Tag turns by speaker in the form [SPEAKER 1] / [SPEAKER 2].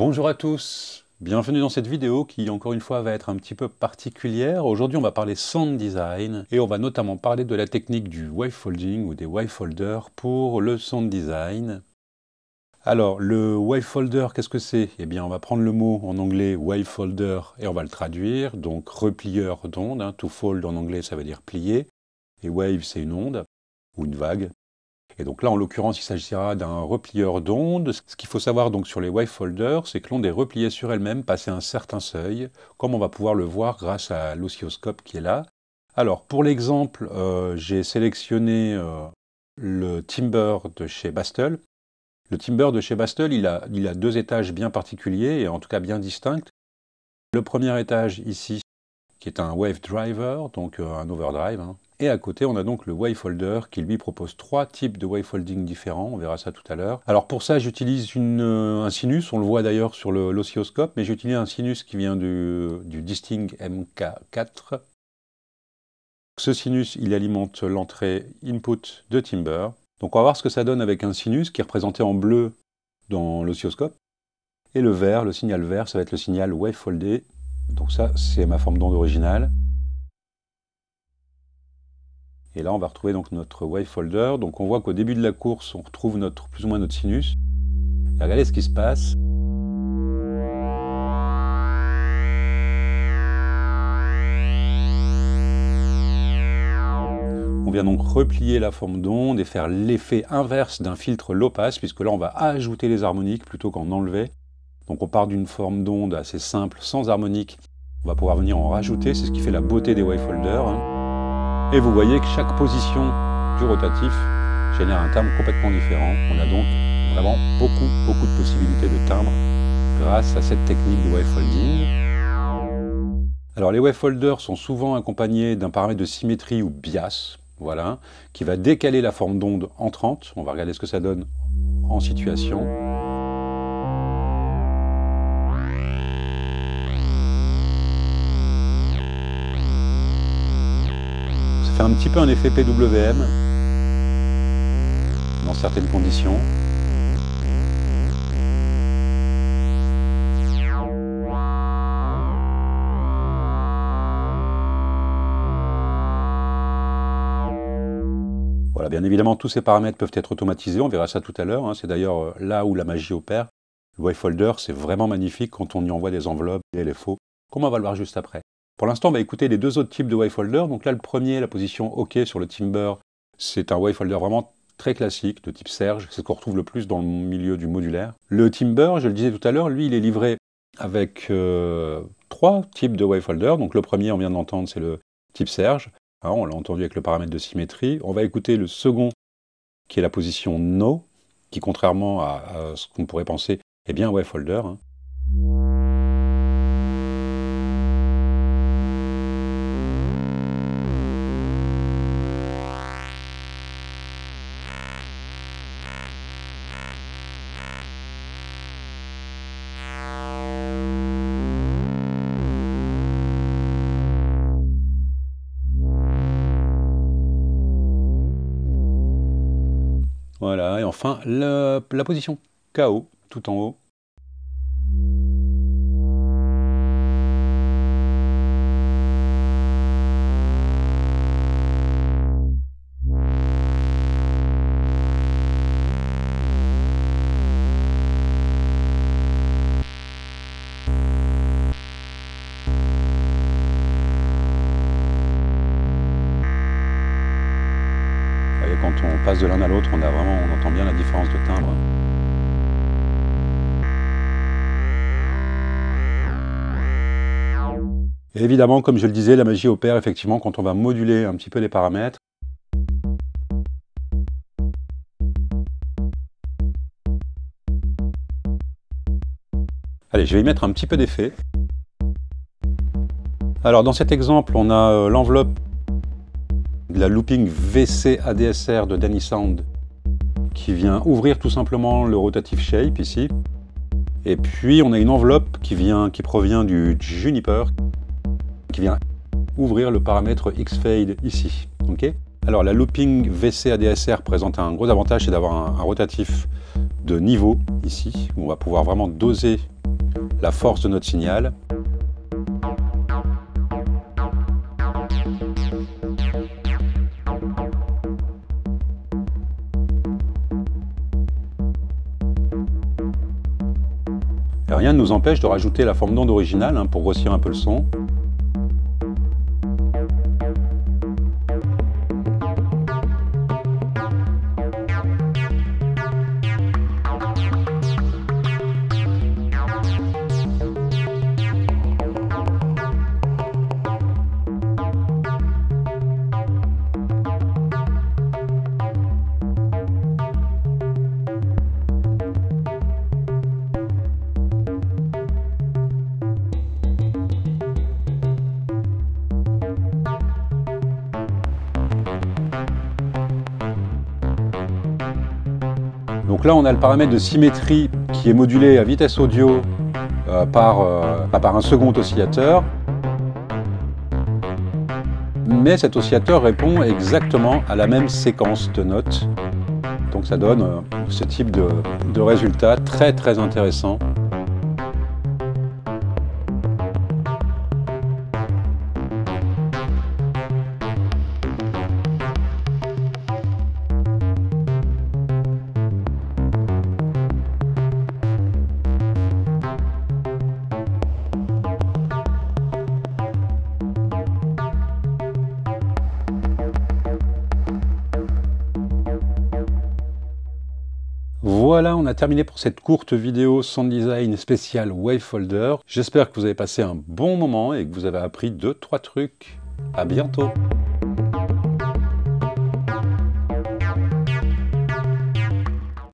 [SPEAKER 1] Bonjour à tous, bienvenue dans cette vidéo qui encore une fois va être un petit peu particulière. Aujourd'hui on va parler sound design et on va notamment parler de la technique du wavefolding ou des wavefolders pour le sound design. Alors le wavefolder, qu'est-ce que c'est? Eh bien on va prendre le mot en anglais wavefolder et on va le traduire, donc replieur d'onde, to fold en anglais ça veut dire plier, et wave c'est une onde ou une vague. Et donc là, en l'occurrence, il s'agira d'un replieur d'onde. Ce qu'il faut savoir donc sur les wavefolders, c'est que l'onde est repliée sur elle-même, passé un certain seuil, comme on va pouvoir le voir grâce à l'oscilloscope qui est là. Alors, pour l'exemple, j'ai sélectionné le timbre de chez Bastel. Le timbre de chez Bastel, il a deux étages bien particuliers, et en tout cas bien distincts. Le premier étage ici, qui est un wave driver, donc un overdrive, Et à côté, on a donc le wavefolder qui lui propose trois types de wavefolding différents, on verra ça tout à l'heure. Alors pour ça, j'utilise un sinus, on le voit d'ailleurs sur l'oscilloscope, mais j'utilise un sinus qui vient du Disting MK4. Ce sinus, il alimente l'entrée input de timbre. Donc on va voir ce que ça donne avec un sinus qui est représenté en bleu dans l'oscilloscope. Et le vert, le signal vert, ça va être le signal wavefoldé. Donc ça, c'est ma forme d'onde originale. Et là, on va retrouver donc notre wavefolder. Donc on voit qu'au début de la course, on retrouve plus ou moins notre sinus. Et regardez ce qui se passe. On vient donc replier la forme d'onde et faire l'effet inverse d'un filtre low pass, puisque là, on va ajouter les harmoniques plutôt qu'en enlever. Donc on part d'une forme d'onde assez simple, sans harmonique. On va pouvoir venir en rajouter, c'est ce qui fait la beauté des wavefolders. Et vous voyez que chaque position du rotatif génère un timbre complètement différent. On a donc vraiment beaucoup de possibilités de timbre grâce à cette technique de wavefolding. Alors les wavefolders sont souvent accompagnés d'un paramètre de symétrie ou bias, voilà, qui va décaler la forme d'onde entrante. On va regarder ce que ça donne en situation. Ça fait un petit peu un effet PWM dans certaines conditions. Voilà, bien évidemment, tous ces paramètres peuvent être automatisés, on verra ça tout à l'heure. C'est d'ailleurs là où la magie opère. Le wavefolder, c'est vraiment magnifique quand on y envoie des enveloppes et les faux, comme on va le voir juste après. Pour l'instant, on va écouter les deux autres types de wavefolder. Donc là, le premier, la position OK sur le timbre, c'est un wavefolder vraiment très classique, de type Serge. C'est ce qu'on retrouve le plus dans le milieu du modulaire. Le timbre, je le disais tout à l'heure, lui, il est livré avec trois types de wavefolder. Donc le premier, on vient de l'entendre, c'est le type Serge. On l'a entendu avec le paramètre de symétrie. On va écouter le second, qui est la position No, qui, contrairement à ce qu'on pourrait penser, est bien un wavefolder. Voilà, et enfin, la position KO, tout en haut. Quand on passe de l'un à l'autre, on entend bien la différence de timbre. Et évidemment, comme je le disais, la magie opère effectivement quand on va moduler un petit peu les paramètres. Allez, je vais y mettre un petit peu d'effet. Alors dans cet exemple, on a l'enveloppe de la looping VC ADSR de Danny Sound qui vient ouvrir tout simplement le rotative shape ici. Et puis on a une enveloppe qui provient du Juniper qui vient ouvrir le paramètre X-Fade ici. Okay, alors la looping VC ADSR présente un gros avantage, c'est d'avoir un rotatif de niveau ici, où on va pouvoir vraiment doser la force de notre signal. Et rien ne nous empêche de rajouter la forme d'onde originale pour grossir un peu le son. Donc là, on a le paramètre de symétrie qui est modulé à vitesse audio par un second oscillateur. Mais cet oscillateur répond exactement à la même séquence de notes. Donc ça donne ce type de résultat très très intéressant. Voilà, on a terminé pour cette courte vidéo Sound Design spéciale Wavefolder. J'espère que vous avez passé un bon moment et que vous avez appris 2-3 trucs. À bientôt!